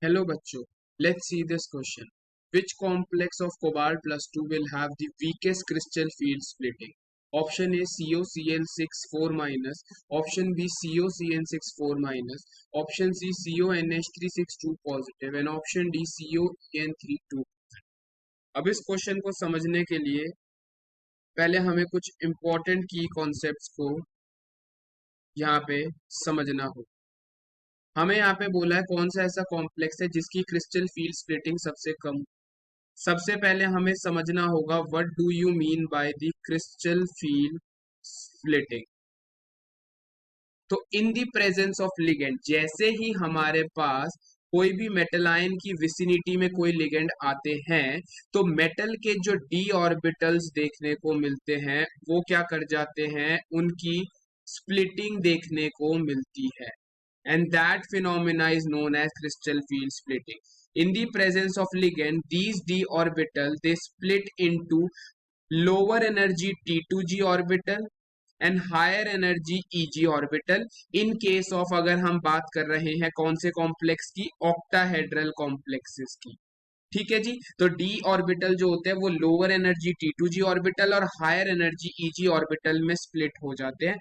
Hello बच्चों, let's see this question. Which complex of cobalt plus 2 will have the weakest crystal field splitting? Option A COCl6 4 minus, option B COCN6 4 minus, option C CONH3 6 2 positive and option D CON3 2. अब इस question को समझने के लिए पहले हमें कुछ important की कॉन्सेप्ट्स को यहाँ पे समझना होगा। हमें यहाँ पे बोला है कौन सा ऐसा कॉम्प्लेक्स है जिसकी क्रिस्टल फील्ड स्प्लिटिंग सबसे कम। सबसे पहले हमें समझना होगा what do you mean by the crystal field splitting. तो in the presence of ligand, जैसे ही हमारे पास कोई भी मेटल आयन की विसिनिटी में कोई लिगेंड आते हैं तो मेटल के जो डी ऑर्बिटल्स देखने को मिलते हैं वो क्या कर जाते हैं, उनकी स्प्लिटिंग देखने को मिलती है। And that phenomena is known as crystal field splitting. In the presence of ligand, these d orbital they split into lower energy T2g orbital and higher energy Eg orbital. In case of अगर हम बात कर रहे हैं कौन से complex की, octahedral complexes की। ठीक है जी, तो d ऑर्बिटल जो होते हैं वो लोअर एनर्जी T2g ऑर्बिटल और हायर एनर्जी Eg ऑर्बिटल में स्प्लिट हो जाते हैं।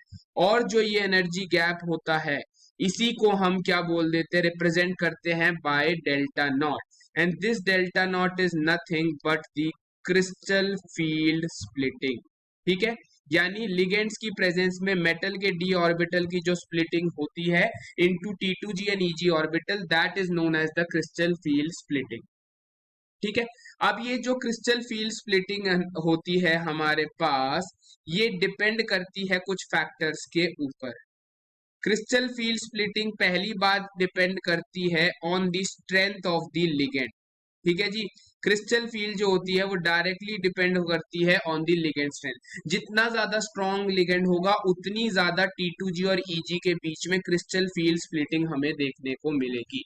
और जो ये एनर्जी गैप होता है इसी को हम क्या बोल देते हैं, रिप्रेजेंट करते हैं by delta not. And this delta not is nothing but the crystal field splitting. ठीक है, यानी लिगेंड्स की प्रेजेंस में मेटल के डी ऑर्बिटल की जो स्प्लिटिंग होती है into T2g and Eg orbital, that is known as the crystal field splitting. ठीक है, अब ये जो क्रिस्टल फील्ड स्प्लिटिंग होती है हमारे पास, ये डिपेंड करती है कुछ फैक्टर्स के ऊपर। क्रिस्टल फील्ड स्प्लिटिंग पहली बात डिपेंड करती है on the strength of the ligand. ठीक है जी, क्रिस्टल फील्ड जो होती है वो डायरेक्टली डिपेंड करती है ऑन द लिगेंड स्ट्रेंथ। जितना ज्यादा स्ट्रॉन्ग लिगेंड होगा उतनी ज्यादा T2g और Eg के बीच में क्रिस्टल फील्ड स्प्लिटिंग हमें देखने को मिलेगी।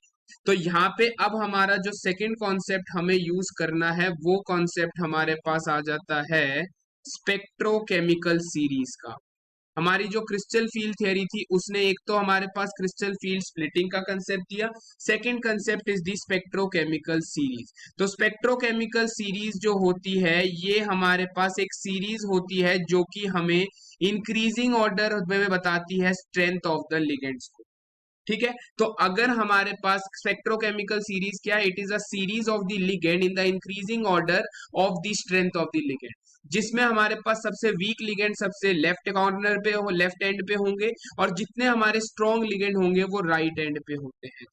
तो यहाँ पे अब हमारा जो सेकंड कॉन्सेप्ट हमें यूज करना है वो कॉन्सेप्ट हमारे पास आ जाता है स्पेक्ट्रोकेमिकल सीरीज का। हमारी जो क्रिस्टल फील्ड थ्योरी थी उसने एक तो हमारे पास क्रिस्टल फील्ड स्प्लिटिंग का कंसेप्ट दिया, second concept is the spectrochemical series. तो स्पेक्ट्रोकेमिकल सीरीज जो होती है ये हमारे पास एक सीरीज होती है जो कि हमें इंक्रीजिंग ऑर्डर में बताती है स्ट्रेंथ ऑफ द लिगेंड्स को। ठीक है, तो अगर हमारे पास स्पेक्ट्रोकेमिकल सीरीज क्या है, it is a series of the ligand in the increasing order of the strength of the ligand, जिसमें हमारे पास सबसे वीक लिगेंड सबसे लेफ्ट कॉर्नर पे हो, लेफ्ट एंड पे होंगे और जितने हमारे स्ट्रॉन्ग लिगेंड होंगे वो राइट एंड पे होते हैं।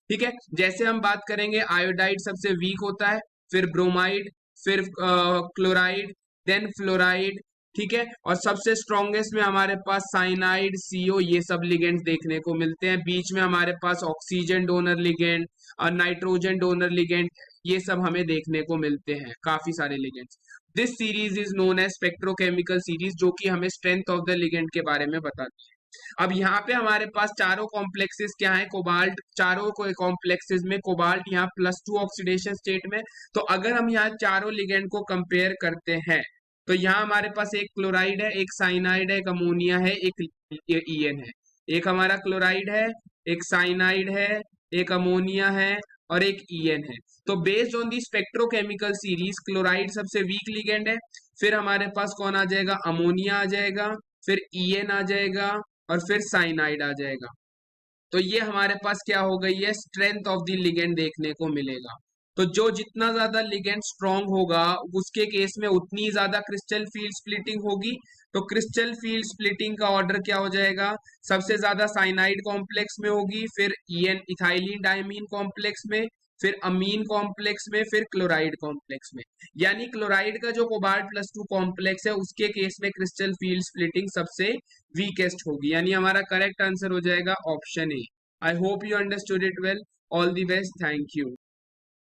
ठीक है, जैसे हम बात करेंगे आयोडाइड सबसे वीक होता है, फिर ब्रोमाइड, फिर क्लोराइड, देन फ्लोराइड। ठीक है, और सबसे स्ट्रॉन्गेस्ट में हमारे पास साइनाइड, CO, ये सब लिगेंड्स देखने को मिलते हैं। बीच में हमारे पास ऑक्सीजन डोनर लिगेंड और नाइट्रोजन डोनर लिगेंड, ये सब हमें देखने को मिलते हैं, काफी सारे ligands. This series is known as spectrochemical series, जो कि हमें स्ट्रेंथ ऑफ द लिगेंड के बारे में बताती है। अब यहाँ पे हमारे पास चारों कॉम्प्लेक्सेस क्या है, कोबाल्ट, चारों को कॉम्प्लेक्सेस में कोबाल्ट यहाँ +2 ऑक्सीडेशन स्टेट में। तो अगर हम यहाँ चारों लिगेंड को कंपेयर करते हैं तो यहाँ हमारे पास एक क्लोराइड है, एक साइनाइड है, एक अमोनिया है, एक EN है। एक हमारा क्लोराइड है, एक साइनाइड है, एक अमोनिया है और एक EN है। तो based on the spectrochemical series chloride सबसे वीक लिगेंड है, फिर हमारे पास कौन आ जाएगा, अमोनिया आ जाएगा, फिर EN आ जाएगा और फिर साइनाइड आ जाएगा। तो ये हमारे पास क्या हो गई है, स्ट्रेंथ ऑफ द लिगेंड देखने को मिलेगा। तो जो जितना ज्यादा लिगेंड स्ट्रॉन्ग होगा उसके केस में उतनी ज्यादा क्रिस्टल फील्ड स्प्लिटिंग होगी। तो क्रिस्टल फील्ड स्प्लिटिंग का ऑर्डर क्या हो जाएगा, सबसे ज्यादा साइनाइड कॉम्प्लेक्स में होगी, फिर EN इथाइलिन डायमीन कॉम्प्लेक्स में, फिर अमीन कॉम्प्लेक्स में, फिर क्लोराइड कॉम्प्लेक्स में। यानी क्लोराइड का जो कोबाल्ट +2 कॉम्प्लेक्स है उसके केस में क्रिस्टल फील्ड स्प्लिटिंग सबसे वीकेस्ट होगी, यानी हमारा करेक्ट आंसर हो जाएगा option A. I hope you understood it well. All the best, thank you.